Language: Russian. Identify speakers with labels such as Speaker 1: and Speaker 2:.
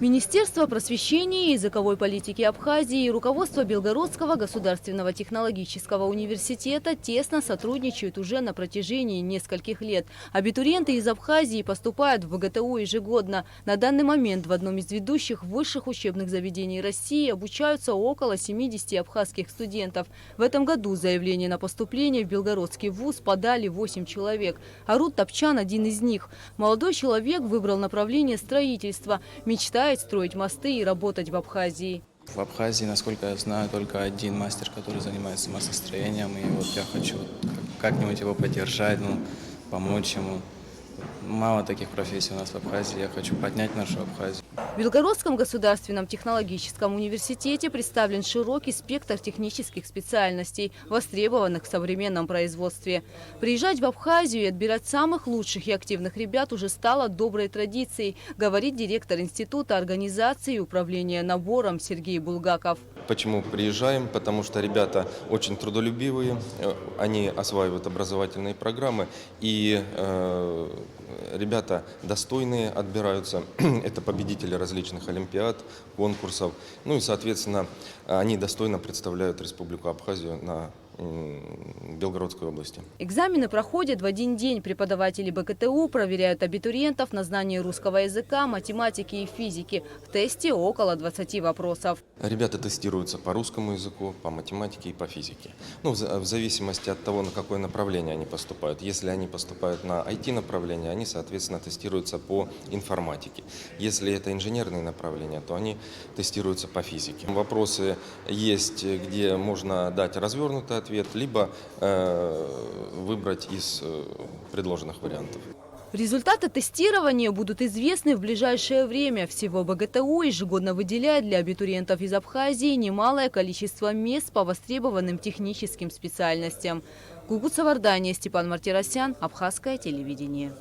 Speaker 1: Министерство просвещения и языковой политики Абхазии и руководство Белгородского государственного технологического университета тесно сотрудничают уже на протяжении нескольких лет. Абитуриенты из Абхазии поступают в БГТУ ежегодно. На данный момент в одном из ведущих высших учебных заведений России обучаются около 70 абхазских студентов. В этом году заявление на поступление в Белгородский вуз подали 8 человек. Арут Топчан – один из них. Молодой человек выбрал направление строительства, мечтает строить мосты и работать в Абхазии.
Speaker 2: В Абхазии, насколько я знаю, только один мастер, который занимается мостостроением. И вот я хочу как-нибудь его поддержать, помочь ему. Мало таких профессий у нас в Абхазии. Я хочу поднять нашу Абхазию.
Speaker 1: В Белгородском государственном технологическом университете представлен широкий спектр технических специальностей, востребованных в современном производстве. Приезжать в Абхазию и отбирать самых лучших и активных ребят уже стало доброй традицией, говорит директор Института организации и управления набором Сергей Булгаков.
Speaker 3: Почему приезжаем? Потому что ребята очень трудолюбивые, они осваивают образовательные программы, и ребята достойные отбираются. Это победители различных олимпиад, конкурсов. Ну и, соответственно, они достойно представляют Республику Абхазию на Белгородской области.
Speaker 1: Экзамены проходят в один день. Преподаватели БГТУ проверяют абитуриентов на знание русского языка, математики и физики. В тесте около 20 вопросов.
Speaker 3: Ребята тестируются по русскому языку, по математике и по физике. В зависимости от того, на какое направление они поступают. Если они поступают на IT-направление, они, соответственно, тестируются по информатике. Если это инженерные направления, то они тестируются по физике. Вопросы есть, где можно дать развернутый ответ, либо выбрать из предложенных вариантов.
Speaker 1: Результаты тестирования будут известны в ближайшее время. Всего БГТУ ежегодно выделяет для абитуриентов из Абхазии немалое количество мест по востребованным техническим специальностям. Гугут Савардания, Степан Мартиросян, Абхазское телевидение.